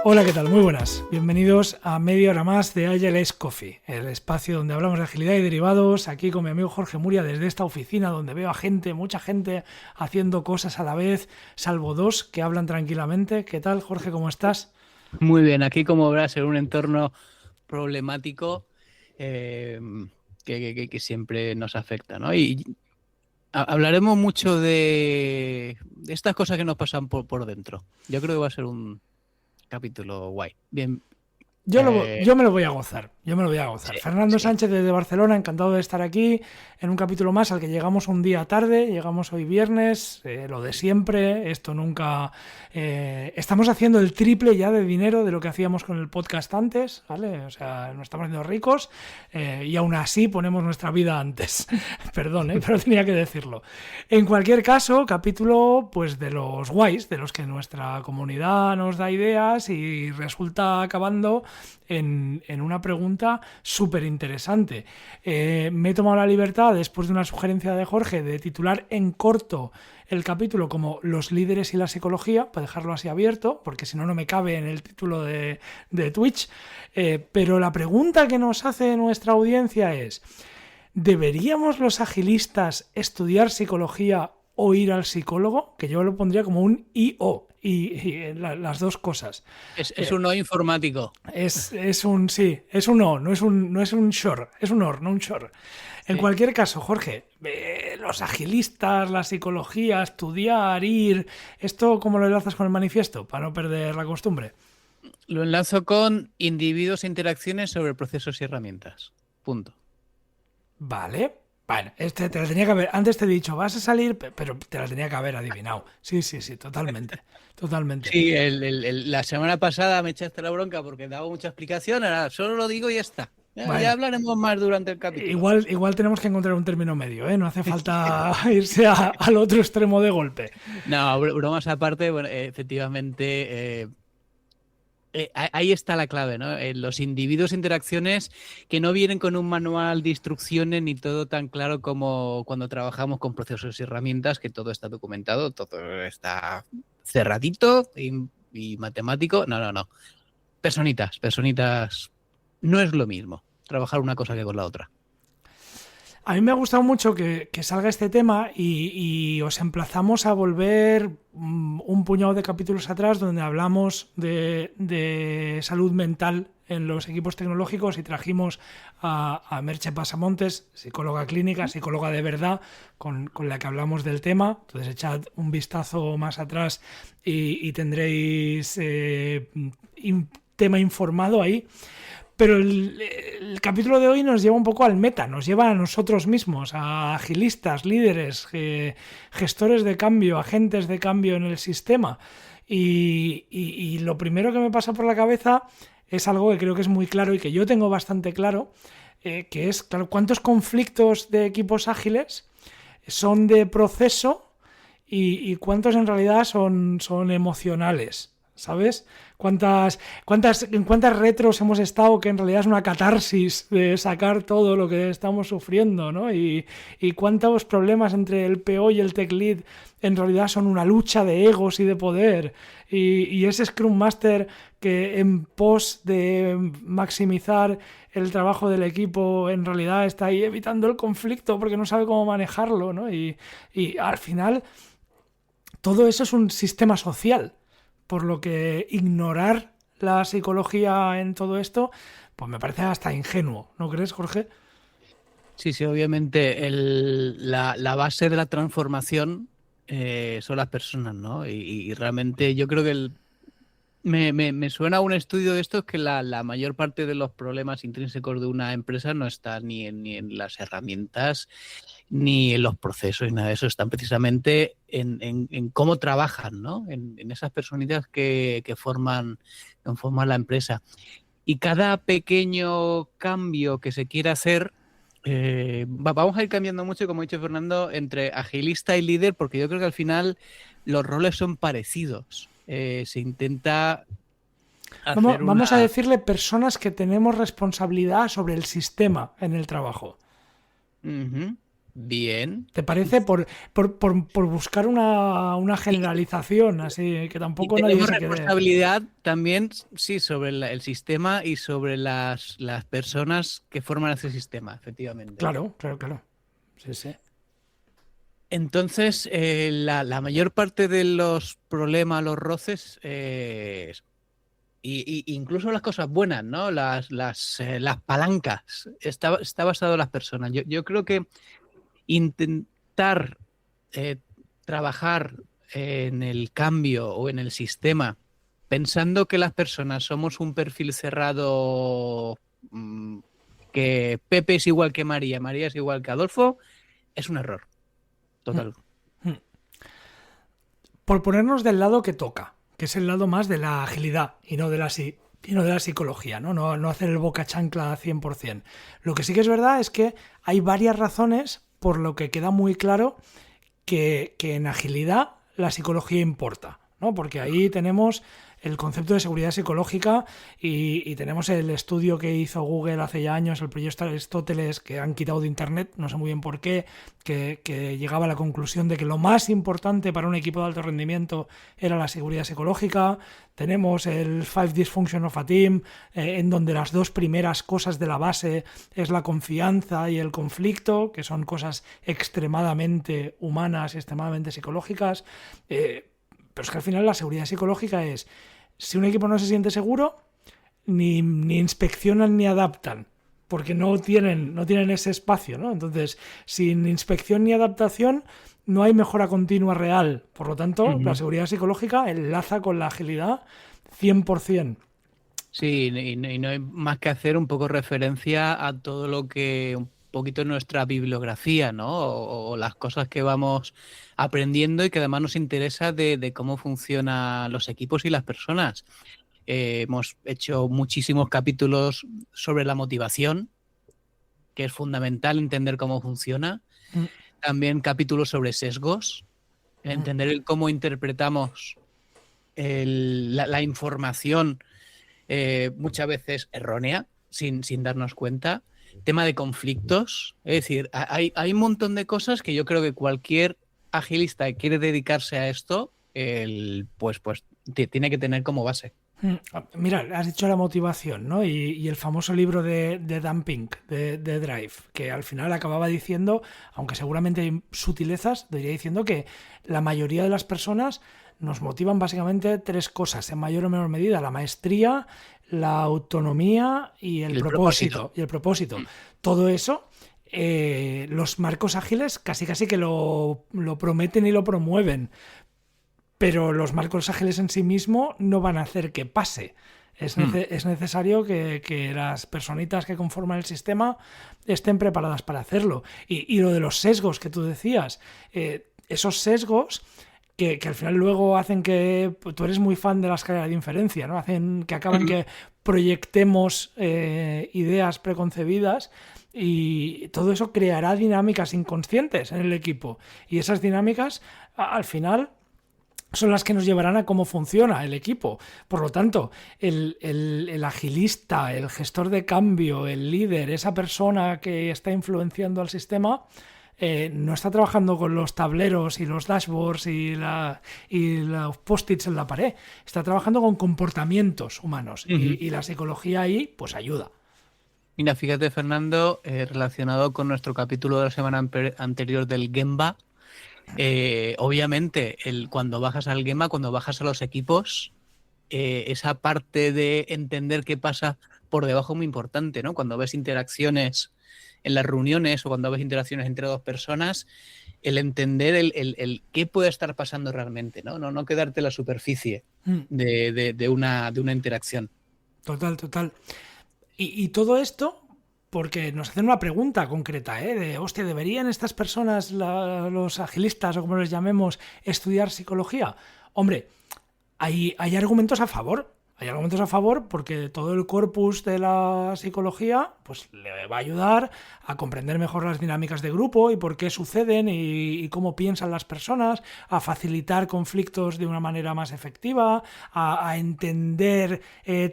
Hola, ¿qué tal? Muy buenas. Bienvenidos a media hora más de Agile Ace Coffee, el espacio donde hablamos de agilidad y derivados, aquí con mi amigo Jorge Muria desde esta oficina donde veo a gente, mucha gente haciendo cosas a la vez, salvo dos que hablan tranquilamente. ¿Qué tal, Jorge? ¿Cómo estás? Muy bien, aquí como verás en un entorno problemático que siempre nos afecta, ¿no? Y hablaremos mucho de estas cosas que nos pasan por dentro. Yo creo que va a ser un capítulo guay. Bien, Yo me lo voy a gozar, yo me lo voy a gozar. sí, Fernando sí. Sánchez desde Barcelona, encantado de estar aquí en un capítulo más al que llegamos un día tarde, llegamos hoy viernes, lo de siempre, esto nunca... estamos haciendo el triple ya de dinero de lo que hacíamos con el podcast antes, ¿vale? O sea, nos estamos haciendo ricos y aún así ponemos nuestra vida antes. Perdón, pero tenía que decirlo. En cualquier caso, capítulo pues de los guays, de los que nuestra comunidad nos da ideas y resulta acabando en una pregunta súper interesante. Me he tomado la libertad, después de una sugerencia de Jorge, de titular en corto el capítulo como Los líderes y la psicología, para dejarlo así abierto, porque si no, no me cabe en el título de Twitch. Pero la pregunta que nos hace nuestra audiencia es: ¿deberíamos los agilistas estudiar psicología o ir al psicólogo? Que yo lo pondría como un IO. Las dos cosas. Es un no informático. Es un sí, es un no es un short, es un or, no un short. En Sí. cualquier caso, Jorge, los agilistas, la psicología, estudiar, ir, ¿esto cómo lo enlazas con el manifiesto? Para no perder la costumbre. Lo enlazo con individuos e interacciones sobre procesos y herramientas. Punto. Vale. Bueno, este te la tenía que haber. Antes te he dicho, vas a salir, pero te la tenía que haber adivinado. Sí, sí, sí, totalmente. Totalmente. Sí, la semana pasada me echaste la bronca porque daba mucha explicación, ahora solo lo digo y ya está. Ya Bueno, hablaremos más durante el capítulo. igual tenemos que encontrar un término medio, ¿eh? No hace falta irse al otro extremo de golpe. No, bromas aparte, bueno, efectivamente, ahí está la clave, ¿no? Los individuos e interacciones que no vienen con un manual de instrucciones ni todo tan claro como cuando trabajamos con procesos y herramientas, que todo está documentado, todo está cerradito y matemático. No, no, no. Personitas, no es lo mismo trabajar una cosa que con la otra. A mí me ha gustado mucho que salga este tema y os emplazamos a volver un puñado de capítulos atrás donde hablamos de salud mental en los equipos tecnológicos y trajimos a Merche Pasamontes, psicóloga clínica, psicóloga de verdad, con la que hablamos del tema. Entonces echad un vistazo más atrás y tendréis tema informado ahí. Pero el capítulo de hoy nos lleva un poco al meta, nos lleva a nosotros mismos, a agilistas, líderes, gestores de cambio, agentes de cambio en el sistema. Y lo primero que me pasa por la cabeza es algo que creo que es muy claro y que yo tengo bastante claro, que es, claro, cuántos conflictos de equipos ágiles son de proceso y cuántos en realidad son emocionales. ¿Sabes? En cuántas retros hemos estado que en realidad es una catarsis de sacar todo lo que estamos sufriendo, ¿no? Y cuántos problemas entre el PO y el Tech Lead en realidad son una lucha de egos y de poder. Y ese Scrum Master que en pos de maximizar el trabajo del equipo en realidad está ahí evitando el conflicto porque no sabe cómo manejarlo, ¿no? Y al final todo eso es un sistema social. Por lo que ignorar la psicología en todo esto, pues me parece hasta ingenuo, ¿no crees, Jorge? Sí, sí, obviamente la base de la transformación son las personas, ¿no? Y realmente yo creo que me suena a un estudio de estos que la mayor parte de los problemas intrínsecos de una empresa no está ni en las herramientas ni en los procesos, ni nada de eso. Están precisamente en cómo trabajan, ¿no? En esas personitas que forman la empresa. Y cada pequeño cambio que se quiera hacer, vamos a ir cambiando mucho, como ha dicho Fernando, entre agilista y líder, porque yo creo que al final los roles son parecidos. Se intenta hacer Vamos a una... decirle personas que tenemos responsabilidad sobre el sistema en el trabajo. Uh-huh. bien. ¿Te parece? Por buscar una generalización, así que Y tampoco nadie tenemos se quede. responsabilidad también, sí, sobre el sistema y sobre las personas que forman ese sistema, efectivamente. Claro, claro, claro. Sí, sí. Entonces, la mayor parte de los problemas, los roces, incluso las cosas buenas, ¿no? Las palancas, está basado en las personas. Yo creo que intentar eh, trabajar en el cambio o en el sistema pensando que las personas somos un perfil cerrado, mm, que Pepe es igual que María, María es igual que Adolfo, es un error Mm, total. mm. Por ponernos del lado que toca, que es el lado más de la agilidad y no de la psicología, ¿no? No hacer el boca chancla 100%. Lo que sí que es verdad es que hay varias razones por lo que queda muy claro que en agilidad la psicología importa, ¿no? Porque ahí tenemos el concepto de seguridad psicológica y tenemos el estudio que hizo Google hace ya años, el proyecto Aristóteles, que han quitado de internet, no sé muy bien por qué, que llegaba a la conclusión de que lo más importante para un equipo de alto rendimiento era la seguridad psicológica. Tenemos el Five Dysfunction of a Team, en donde las dos primeras cosas de la base es la confianza y el conflicto, que son cosas extremadamente humanas y extremadamente psicológicas. Pero es que al final la seguridad psicológica es, si un equipo no se siente seguro, ni inspeccionan ni adaptan, porque no tienen ese espacio, ¿no? Entonces, sin inspección ni adaptación, no hay mejora continua real. Por lo tanto, la Ujú. seguridad psicológica enlaza con la agilidad 100%. Sí, y no hay más que hacer un poco referencia a todo lo que un poquito en nuestra bibliografía, ¿no? O las cosas que vamos aprendiendo y que además nos interesa de cómo funcionan los equipos y las personas. Hemos hecho muchísimos capítulos sobre la motivación, que es fundamental entender cómo funciona. Mm, También capítulos sobre sesgos, mm. entender cómo interpretamos la información, muchas veces errónea, sin darnos cuenta. Tema de conflictos, es decir, hay un montón de cosas que yo creo que cualquier agilista que quiere dedicarse a esto, pues tiene que tener como base. Mira, has dicho la motivación, ¿no? Y el famoso libro de Dan Pink, de Drive, que al final acababa diciendo, aunque seguramente hay sutilezas, diría diciendo que la mayoría de las personas nos motivan básicamente tres cosas, en mayor o menor medida: la maestría, la autonomía y el El propósito. propósito. Y el propósito. Todo eso, los marcos ágiles casi que lo prometen y lo promueven, pero los marcos ágiles en sí mismo no van a hacer que pase. Es necesario que las personitas que conforman el sistema estén preparadas para hacerlo. Y lo de los sesgos que tú decías, esos sesgos que al final luego hacen que tú eres muy fan de la escalera de inferencia, ¿no? Hacen que acaban que proyectemos ideas preconcebidas, y todo eso creará dinámicas inconscientes en el equipo. Y esas dinámicas, al final, son las que nos llevarán a cómo funciona el equipo. Por lo tanto, el agilista, el gestor de cambio, el líder, esa persona que está influenciando al sistema, no está trabajando con los tableros y los dashboards y los post-its en la pared. Está trabajando con comportamientos humanos, Ujú. y la psicología ahí pues ayuda. Mira, fíjate, Fernando, relacionado con nuestro capítulo de la semana anterior del Gemba, obviamente cuando bajas al Gemba, cuando bajas a los equipos, esa parte de entender qué pasa por debajo es muy importante, ¿no? Cuando ves interacciones en las reuniones o cuando ves interacciones entre dos personas, el entender el qué puede estar pasando realmente, ¿no? No quedarte en la superficie Mm, de una interacción. total, total. Y todo esto porque nos hacen una pregunta concreta, ¿eh? De, hostia, ¿deberían estas personas, los agilistas o como les llamemos, estudiar psicología? Hombre, hay argumentos a favor. Hay argumentos a favor porque todo el corpus de la psicología pues le va a ayudar a comprender mejor las dinámicas de grupo y por qué suceden y cómo piensan las personas, a facilitar conflictos de una manera más efectiva, a entender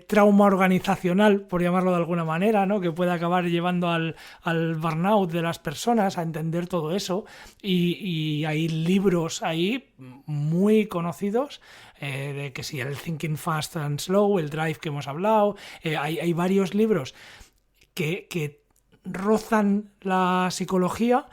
trauma organizacional, por llamarlo de alguna manera, ¿no? Que puede acabar llevando al burnout de las personas, a entender todo eso. Y hay libros ahí muy conocidos, de que si el Thinking Fast and Slow, el Drive que hemos hablado, hay varios libros que rozan la psicología,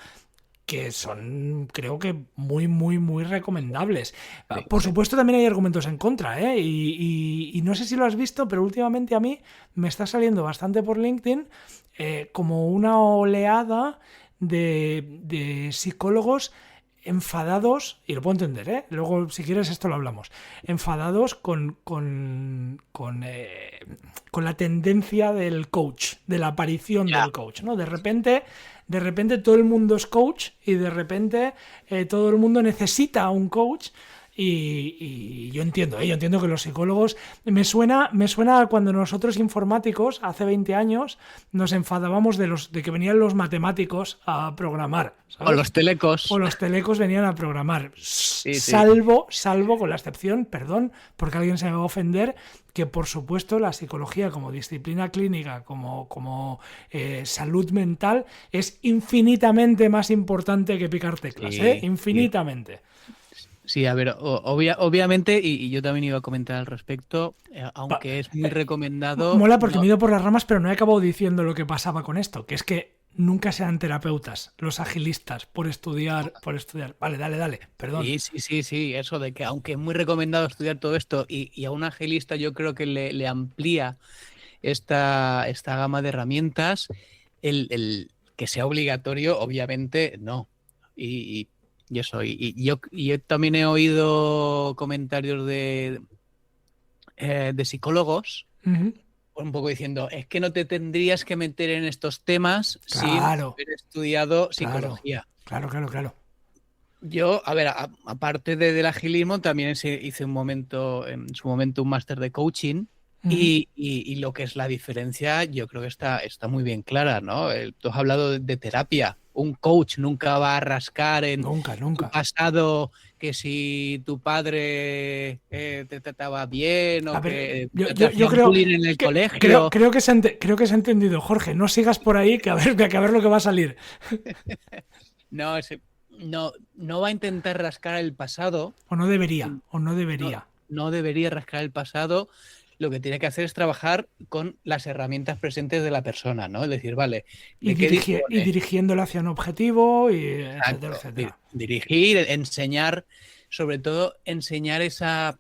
que son, creo que, muy, muy, muy recomendables. Sí. Por supuesto, también hay argumentos en contra, ¿eh? Y no sé si lo has visto, pero últimamente a mí me está saliendo bastante por LinkedIn como una oleada de psicólogos enfadados, y lo puedo entender, ¿eh? Luego, si quieres, esto lo hablamos, enfadados con la tendencia del coach, de la aparición del coach, ¿no? De repente todo el mundo es coach y de repente todo el mundo necesita un coach. Y yo entiendo que los psicólogos... Me suena a cuando nosotros informáticos, hace 20 años, nos enfadábamos de que venían los matemáticos a programar, ¿sabes? O los telecos. O los telecos venían a programar. Sí. Salvo con la excepción, perdón, porque alguien se me va a ofender, que por supuesto la psicología como disciplina clínica, como salud mental, es infinitamente más importante que picar teclas, infinitamente. Sí. Sí, a ver, obviamente, y yo también iba a comentar al respecto, aunque es muy recomendado... Mola porque me he ido por las ramas, pero no he acabado diciendo lo que pasaba con esto, que es que nunca sean terapeutas los agilistas por estudiar. Vale, dale, perdón. Sí, eso de que aunque es muy recomendado estudiar todo esto y a un agilista yo creo que le amplía esta gama de herramientas, el que sea obligatorio, obviamente, no. Y eso, yo también he oído comentarios de psicólogos, Uh-huh. un poco diciendo, es que no te tendrías que meter en estos temas sin Claro. haber estudiado psicología. Claro. Yo, a ver, aparte del agilismo, también hice en su momento un máster de coaching. Uh-huh. Y lo que es la diferencia, yo creo que está muy bien clara, ¿no? Tú has hablado de terapia. Un coach nunca va a rascar en tu pasado, que si tu padre te trataba bien o que te hacían bullying en el colegio. Creo que se ha entendido, Jorge. No sigas por ahí, que a ver lo que va a salir. No va a intentar rascar el pasado. O no debería. No debería rascar el pasado. Lo que tiene que hacer es trabajar con las herramientas presentes de la persona, ¿no? Es decir, vale. Y dirigiéndolo hacia un objetivo, y etcétera. Dirigir, enseñar, sobre todo enseñar esas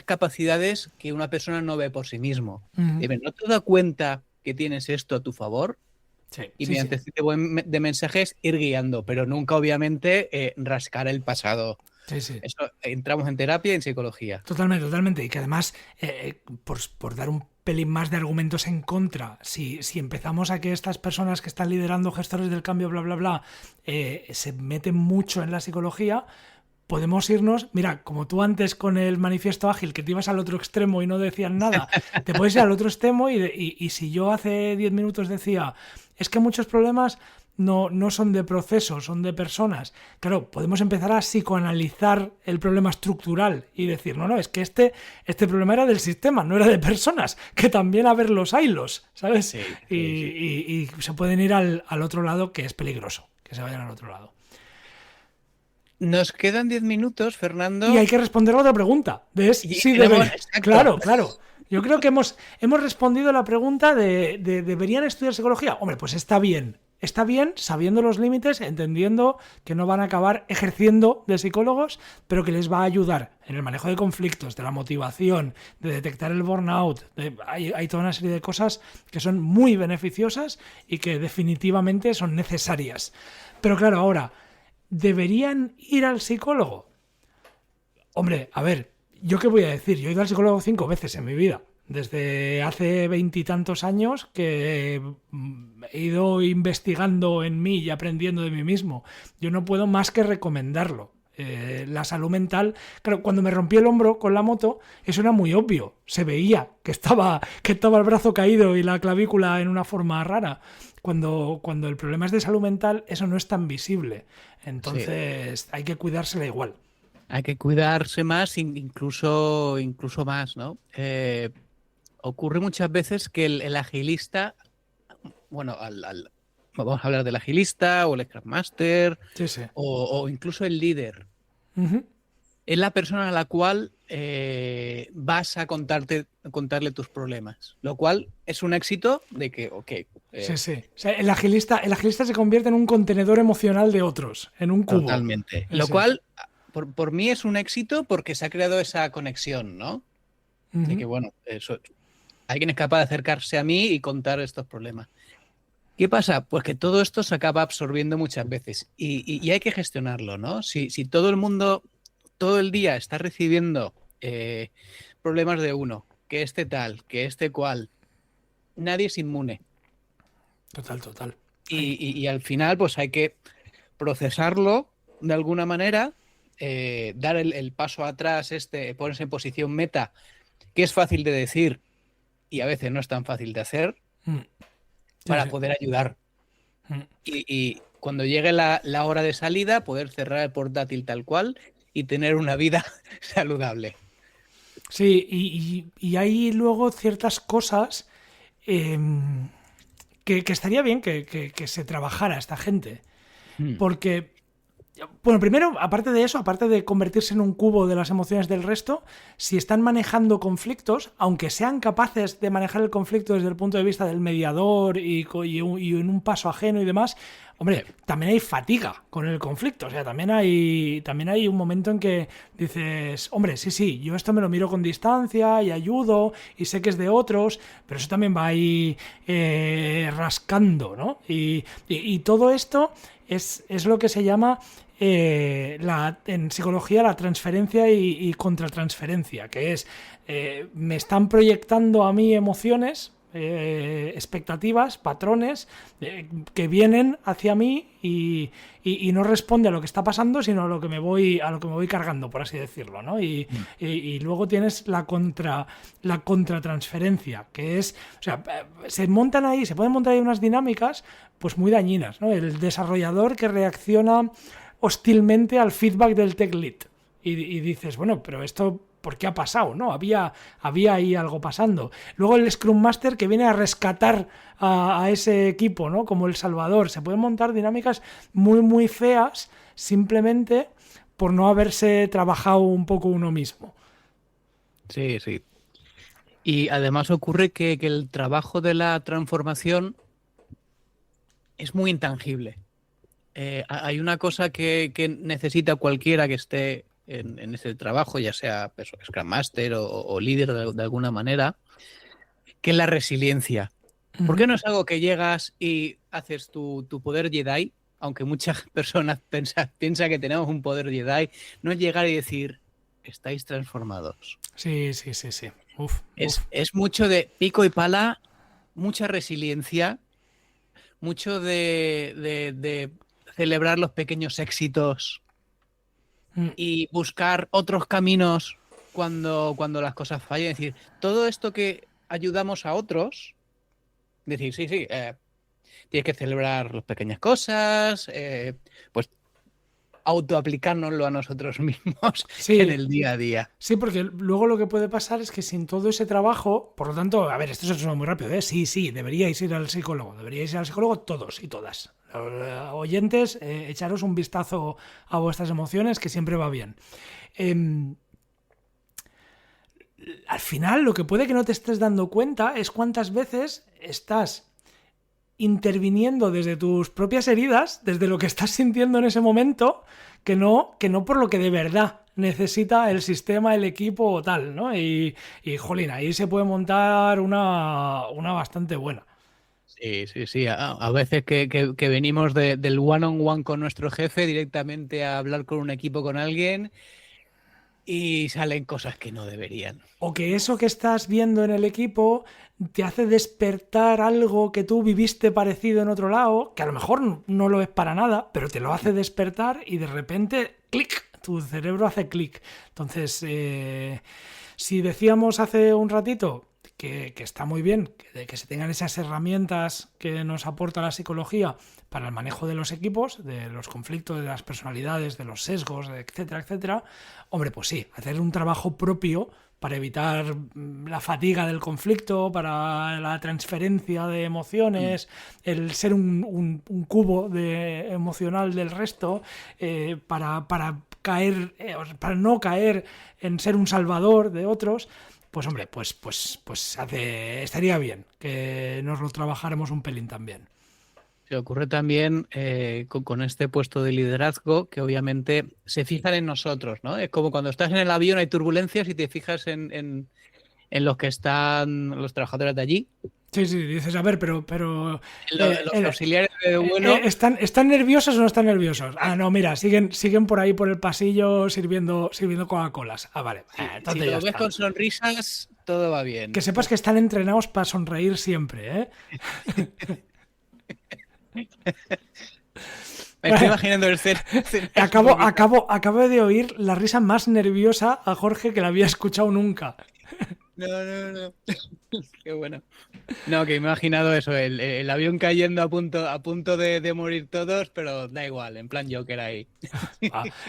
capacidades que una persona no ve por sí mismo. Uh-huh. ¿No te das cuenta que tienes esto a tu favor? Sí, y mediante este tipo de mensajes ir guiando, pero nunca, obviamente, rascar el pasado. Sí. Eso, entramos en terapia y en psicología. Totalmente. Y que además, por dar un pelín más de argumentos en contra, si empezamos a que estas personas que están liderando gestores del cambio, bla, bla, bla, se meten mucho en la psicología, podemos irnos, mira, como tú antes con el manifiesto ágil, que te ibas al otro extremo y no decían nada, te puedes ir al otro extremo y si yo hace 10 minutos decía, es que muchos problemas no son de procesos, son de personas. Claro, podemos empezar a psicoanalizar el problema estructural y decir, no, es que este problema era del sistema, no era de personas, que también a ver los hilos, ¿sabes? Sí. Y se pueden ir al otro lado, que es peligroso, que se vayan al otro lado. Nos quedan 10 minutos, Fernando. Y hay que responder a otra pregunta. Claro. Yo creo que hemos respondido la pregunta de ¿deberían estudiar psicología? Hombre, pues está bien. Está bien, sabiendo los límites, entendiendo que no van a acabar ejerciendo de psicólogos, pero que les va a ayudar en el manejo de conflictos, de la motivación, de detectar el burnout. Hay toda una serie de cosas que son muy beneficiosas y que definitivamente son necesarias. Pero claro, ahora, ¿deberían ir al psicólogo? Hombre, a ver, ¿yo qué voy a decir? Yo he ido al psicólogo 5 veces en mi vida. Desde hace 20 y tantos años que he ido investigando en mí y aprendiendo de mí mismo. Yo no puedo más que recomendarlo. La salud mental, claro, cuando me rompí el hombro con la moto, eso era muy obvio. Se veía que estaba el brazo caído y la clavícula en una forma rara. Cuando el problema es de salud mental, eso no es tan visible. Entonces hay que cuidársela igual. Hay que cuidarse más, incluso más, ¿no? Ocurre muchas veces que el agilista, bueno, vamos a hablar del agilista o el Scrum Master Sí, sí. o incluso el líder. Uh-huh. Es la persona a la cual vas a contarle tus problemas, lo cual es un éxito de que, sí, sí. O sea, el agilista se convierte en un contenedor emocional de otros, en un cubo. Totalmente. Lo cual, por mí es un éxito porque se ha creado esa conexión, ¿no? Uh-huh. De que, bueno, alguien es capaz de acercarse a mí y contar estos problemas. ¿Qué pasa? Pues que todo esto se acaba absorbiendo muchas veces y hay que gestionarlo, ¿no? Si todo el mundo todo el día está recibiendo problemas de uno, que este tal, que este cual, nadie es inmune. Total. Y al final pues hay que procesarlo de alguna manera, dar el paso atrás, ponerse en posición meta, que es fácil de decir y a veces no es tan fácil de hacer, para poder ayudar. Y cuando llegue la hora de salida, poder cerrar el portátil tal cual y tener una vida saludable. Sí, y hay luego ciertas cosas que estaría bien que se trabajara esta gente. Porque, bueno, primero, aparte de eso, aparte de convertirse en un cubo de las emociones del resto, si están manejando conflictos, aunque sean capaces de manejar el conflicto desde el punto de vista del mediador y en un paso ajeno y demás, hombre, también hay fatiga con el conflicto. O sea, también hay un momento en que dices, hombre, sí, yo esto me lo miro con distancia y ayudo y sé que es de otros, pero eso también va ahí rascando, ¿no? Y todo esto es lo que se llama en psicología la transferencia y contratransferencia, que es me están proyectando a mí emociones, expectativas, patrones que vienen hacia mí y no responde a lo que está pasando, sino a lo que me voy cargando, por así decirlo, ¿no? Y luego tienes la contratransferencia, que es, o sea, se pueden montar ahí unas dinámicas pues muy dañinas, ¿no? El desarrollador que reacciona hostilmente al feedback del tech lead y dices, bueno, pero esto ¿por qué ha pasado? ¿No? Había ahí algo pasando. Luego el Scrum Master que viene a rescatar a ese equipo, ¿no? Como el salvador. Se pueden montar dinámicas muy, muy feas simplemente por no haberse trabajado un poco uno mismo. Sí. Y además ocurre que el trabajo de la transformación es muy intangible. Hay una cosa que necesita cualquiera que esté en ese trabajo, ya sea Scrum Master o líder de alguna manera, que es la resiliencia. ¿Por qué no es algo que llegas y haces tu poder Jedi? Aunque muchas personas piensan que tenemos un poder Jedi, no es llegar y decir, estáis transformados. Sí. Uf. Es mucho de pico y pala, mucha resiliencia, mucho de celebrar los pequeños éxitos y buscar otros caminos cuando las cosas fallen. Es decir, todo esto que ayudamos a otros, decir, sí, tienes que celebrar las pequeñas cosas, pues autoaplicárnoslo a nosotros mismos en el día a día. Sí, porque luego lo que puede pasar es que sin todo ese trabajo, por lo tanto, a ver, esto se suena muy rápido, ¿eh? Sí, deberíais ir al psicólogo todos y todas. Oyentes, echaros un vistazo a vuestras emociones, que siempre va bien. Al final, lo que puede que no te estés dando cuenta es cuántas veces estás interviniendo desde tus propias heridas, desde lo que estás sintiendo en ese momento, que no por lo que de verdad necesita el sistema, el equipo o tal, ¿no? Y jolín, ahí se puede montar una bastante buena. Sí. A veces que venimos del one-on-one con nuestro jefe directamente a hablar con un equipo, con alguien, y salen cosas que no deberían. O que eso que estás viendo en el equipo te hace despertar algo que tú viviste parecido en otro lado, que a lo mejor no lo es para nada, pero te lo hace despertar y de repente, clic, tu cerebro hace clic. Entonces, si decíamos hace un ratito que está muy bien que se tengan esas herramientas que nos aporta la psicología para el manejo de los equipos, de los conflictos, de las personalidades, de los sesgos, etcétera, etcétera, hombre, pues sí, hacer un trabajo propio para evitar la fatiga del conflicto, para la transferencia de emociones, el ser un cubo emocional del resto, para no caer en ser un salvador de otros. Pues hombre, estaría bien que nos lo trabajáramos un pelín también. Se ocurre también con este puesto de liderazgo que obviamente se fijan en nosotros, ¿no? Es como cuando estás en el avión, hay turbulencias y te fijas en los que están los trabajadores de allí. Sí, dices, a ver, pero los auxiliares de vuelo... ¿Están nerviosos o no están nerviosos? Ah, no, mira, siguen por ahí por el pasillo sirviendo Coca-Colas. Ah, vale. Si lo ves con sonrisas, todo va bien. Que sepas que están entrenados para sonreír siempre, ¿eh? Me estoy imaginando el escenario. Acabo de oír la risa más nerviosa a Jorge que la había escuchado nunca. No. Qué bueno. No, que me he imaginado eso, el avión cayendo a punto de morir todos, pero da igual, en plan Joker ahí.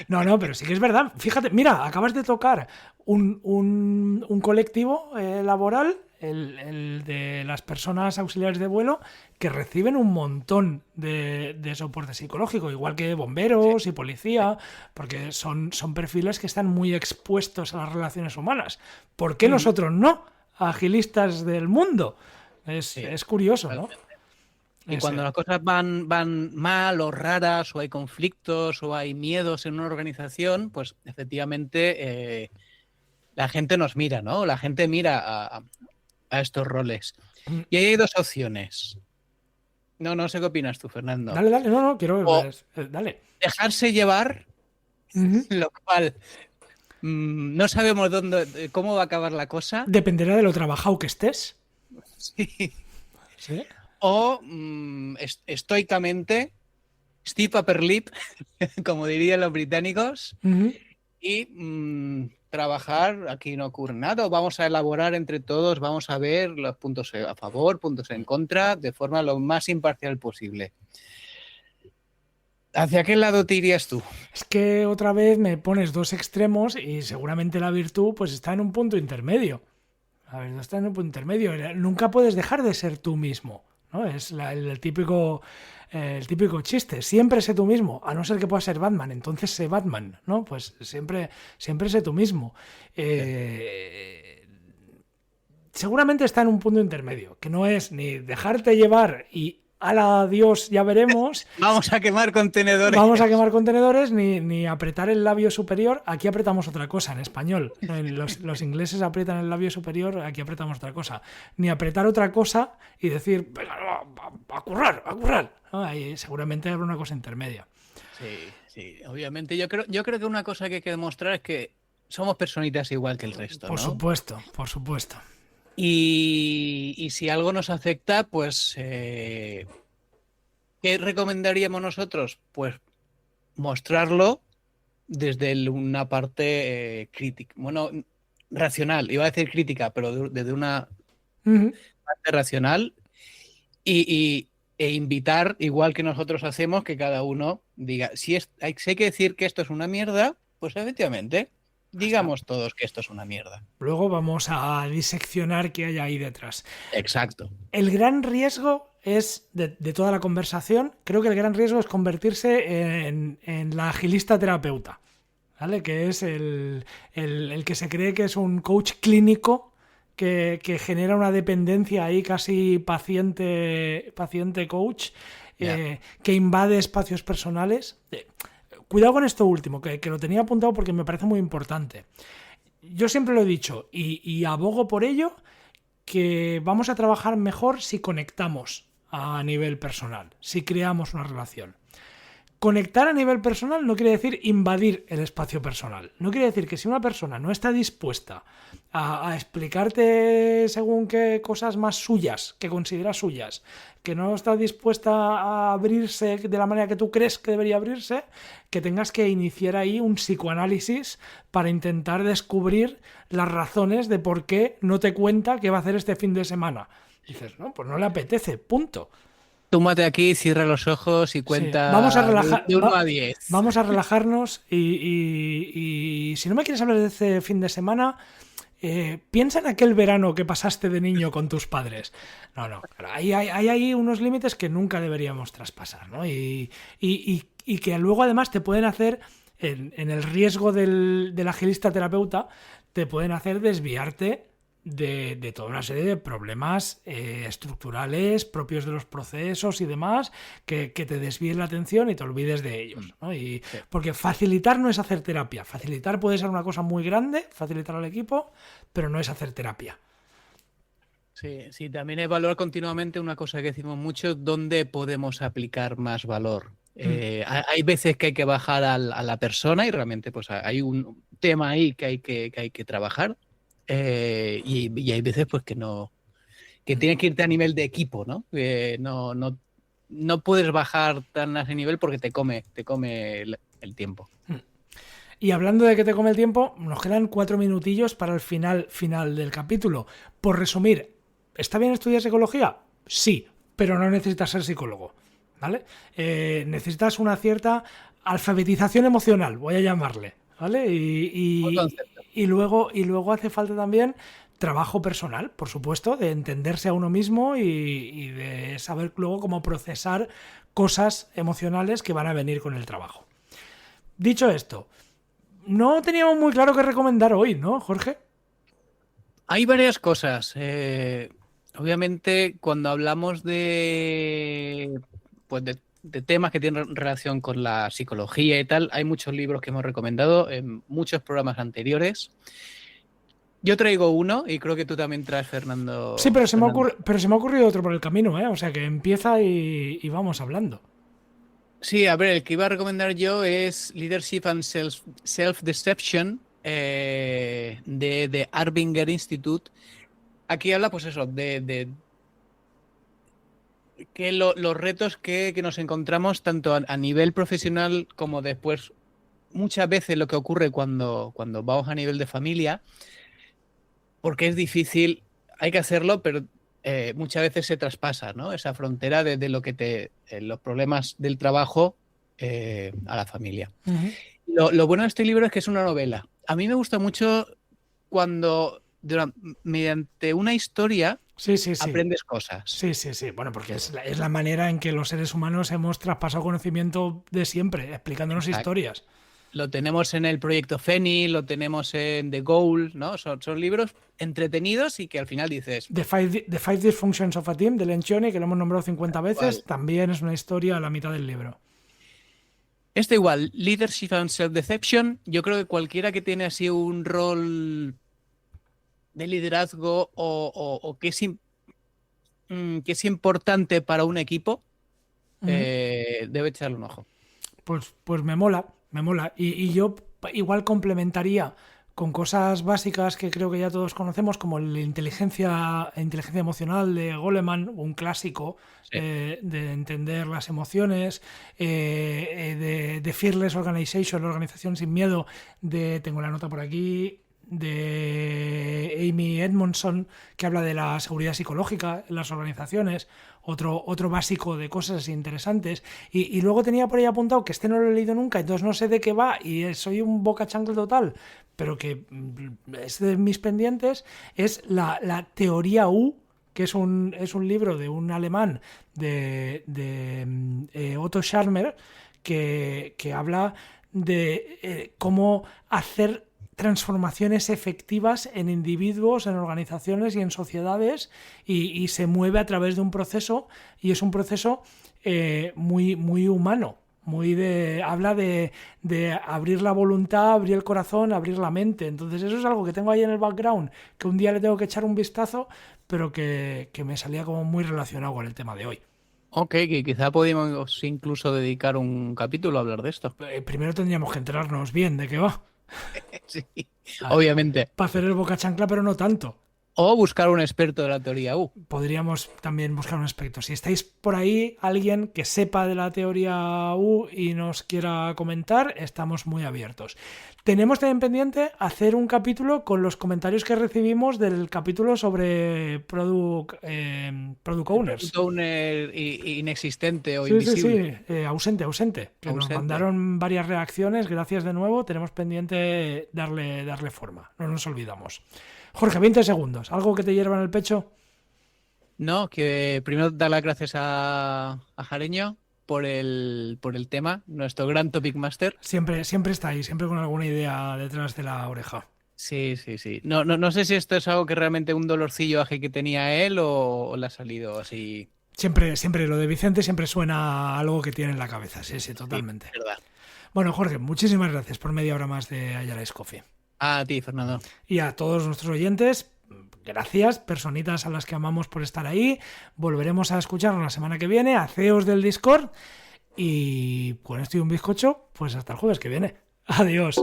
No, pero sí que es verdad. Fíjate, mira, acabas de tocar un colectivo laboral, el de las personas auxiliares de vuelo, que reciben un montón de soporte psicológico, igual que bomberos y policía, porque son perfiles que están muy expuestos a las relaciones humanas. ¿Por qué nosotros no? Agilistas del mundo. Es curioso, ¿no? Y cuando las cosas van mal o raras, o hay conflictos, o hay miedos en una organización, pues efectivamente la gente nos mira, ¿no? La gente mira a estos roles. Y ahí hay dos opciones. No sé qué opinas tú, Fernando. Dale, no, quiero... dale. Dejarse llevar, lo cual... no sabemos cómo va a acabar la cosa. Dependerá de lo trabajado que estés. Sí. ¿Sí? O estoicamente, stiff upper lip, como dirían los británicos, y trabajar, aquí no ocurre nada, vamos a elaborar entre todos, vamos a ver los puntos a favor, puntos en contra, de forma lo más imparcial posible. ¿Hacia qué lado te irías tú? Es que otra vez me pones dos extremos y seguramente la virtud pues está en un punto intermedio. La verdad está en un punto intermedio. Nunca puedes dejar de ser tú mismo, ¿no? Es el típico chiste. Siempre sé tú mismo, a no ser que puedas ser Batman. Entonces sé Batman, ¿no? Pues siempre sé tú mismo. Seguramente está en un punto intermedio, que no es ni dejarte llevar y ¡hala, Dios, ya veremos! Vamos a quemar contenedores. Ni apretar el labio superior. Aquí apretamos otra cosa en español. Los ingleses aprietan el labio superior, aquí apretamos otra cosa. Ni apretar otra cosa y decir, venga, a currar. ¿No? Ahí seguramente habrá una cosa intermedia. Sí, obviamente. Yo creo que una cosa que hay que demostrar es que somos personitas igual que el resto, Por supuesto. Y si algo nos afecta, pues ¿qué recomendaríamos nosotros? Pues mostrarlo desde una parte crítica, bueno, racional, iba a decir crítica, pero desde una parte racional e invitar, igual que nosotros hacemos, que cada uno diga, si hay que decir que esto es una mierda, pues efectivamente digamos todos que esto es una mierda. Luego vamos a diseccionar qué hay ahí detrás. Exacto. El gran riesgo es, de toda la conversación, creo que el gran riesgo es convertirse en la agilista terapeuta, ¿vale? Que es el que se cree que es un coach clínico que genera una dependencia ahí casi paciente-coach, que invade espacios personales. Cuidado con esto último, que lo tenía apuntado porque me parece muy importante. Yo siempre lo he dicho y abogo por ello, que vamos a trabajar mejor si conectamos a nivel personal, si creamos una relación. conectar a nivel personal no quiere decir invadir el espacio personal. No quiere decir que si una persona no está dispuesta a explicarte según qué cosas más suyas, que considera suyas, que no está dispuesta a abrirse de la manera que tú crees que debería abrirse, que tengas que iniciar ahí un psicoanálisis para intentar descubrir las razones de por qué no te cuenta qué va a hacer este fin de semana. Dices, no, pues no le apetece, punto. Túmate aquí, cierra los ojos y cuenta Sí. Vamos a relajar, de 1 a 10. Vamos a relajarnos y si no me quieres hablar de este fin de semana, piensa en aquel verano que pasaste de niño con tus padres. No, claro, hay ahí unos límites que nunca deberíamos traspasar, ¿no? Y que luego además te pueden hacer, en el riesgo del agilista terapeuta, te pueden hacer desviarte de toda una serie de problemas estructurales propios de los procesos y demás, que te desvíen la atención y te olvides de ellos, ¿no? Porque facilitar no es hacer terapia. Facilitar puede ser una cosa muy grande, facilitar al equipo, pero no es hacer terapia. Sí, también evaluar continuamente una cosa que decimos mucho, dónde podemos aplicar más valor. Hay veces que hay que bajar a la persona y realmente pues hay un tema ahí que hay que trabajar. Y hay veces pues que no, que tienes que irte a nivel de equipo, ¿no? No puedes bajar tan a ese nivel porque te come el tiempo. Y hablando de que te come el tiempo, nos quedan 4 minutillos para el final del capítulo. Por resumir, ¿está bien estudiar psicología? Sí, pero no necesitas ser psicólogo, ¿vale? Necesitas una cierta alfabetización emocional, voy a llamarle, ¿vale? Y luego hace falta también trabajo personal, por supuesto, de entenderse a uno mismo y de saber luego cómo procesar cosas emocionales que van a venir con el trabajo. Dicho esto, no teníamos muy claro qué recomendar hoy, ¿no, Jorge? Hay varias cosas. Obviamente, cuando hablamos pues de temas que tienen relación con la psicología y tal, hay muchos libros que hemos recomendado en muchos programas anteriores. Yo traigo uno y creo que tú también traes, Fernando. Sí, pero se me ha ocurrido otro por el camino, ¿eh? O sea que empieza y vamos hablando. Sí, a ver, el que iba a recomendar yo es Leadership and Self-Deception de Arbinger Institute. Aquí habla, pues eso, de que los retos que nos encontramos tanto a nivel profesional como después, muchas veces lo que ocurre cuando vamos a nivel de familia, porque es difícil, hay que hacerlo, pero muchas veces se traspasa, ¿no? Esa frontera de lo que los problemas del trabajo a la familia. Uh-huh. Lo bueno de este libro es que es una novela. A mí me gusta mucho cuando mediante una historia aprendes cosas. Sí. Bueno, porque es la manera en que los seres humanos hemos traspasado conocimiento de siempre, explicándonos historias. Lo tenemos en el proyecto Feni, lo tenemos en The Goal, ¿no? Son libros entretenidos y que al final dices... The Five Dysfunctions of a Team, de Lencioni, que lo hemos nombrado 50 veces, también es una historia a la mitad del libro. Esto igual, Leadership and Self-Deception, yo creo que cualquiera que tiene así un rol de liderazgo o que es importante para un equipo, debe echarle un ojo. Pues me mola. Y yo igual complementaría con cosas básicas que creo que ya todos conocemos, como la inteligencia emocional de Goleman, un clásico de entender las emociones, de Fearless Organization, la organización sin miedo, tengo la nota por aquí, de Amy Edmondson, que habla de la seguridad psicológica en las organizaciones, otro básico de cosas interesantes. Y luego tenía por ahí apuntado, que no lo he leído nunca, entonces no sé de qué va y soy un boca chancla total, pero que es de mis pendientes, es la teoría U, que es un libro de un alemán de Otto Scharmer, que habla de cómo hacer transformaciones efectivas en individuos, en organizaciones y en sociedades, y se mueve a través de un proceso, y es un proceso muy, muy humano, habla de abrir la voluntad, abrir el corazón, abrir la mente. Entonces eso es algo que tengo ahí en el background, que un día le tengo que echar un vistazo, pero que me salía como muy relacionado con el tema de hoy. Ok, que quizá podríamos incluso dedicar un capítulo a hablar de esto. Primero tendríamos que enterarnos bien de qué va. Sí, obviamente. Para hacer el boca chancla, pero no tanto. O buscar un experto de la teoría U. Podríamos también buscar un aspecto. Si estáis por ahí, alguien que sepa de la teoría U y nos quiera comentar, estamos muy abiertos. Tenemos también pendiente hacer un capítulo con los comentarios que recibimos del capítulo sobre Product Owners. Product owner inexistente o Sí, invisible. sí, ausente. Que nos Ausente. mandaron varias reacciones. Gracias de nuevo. Tenemos pendiente darle forma. No nos olvidamos. Jorge, 20 segundos. ¿Algo que te hierva en el pecho? No, que primero dar las gracias a Jareño por el tema, nuestro gran Topic Master. Siempre está ahí, siempre con alguna idea detrás de la oreja. Sí, sí, sí. No sé si esto es algo que realmente un dolorcillo aje que tenía él o le ha salido así. Siempre lo de Vicente siempre suena a algo que tiene en la cabeza. Sí, Sí, totalmente. verdad. Bueno, Jorge, muchísimas gracias por media hora más de Ayala is Coffee. A ti, Fernando. Y a todos nuestros oyentes, gracias, personitas a las que amamos por estar ahí. Volveremos a escucharnos la semana que viene, a CEOs del Discord. Y con esto y un bizcocho, pues hasta el jueves que viene. Adiós.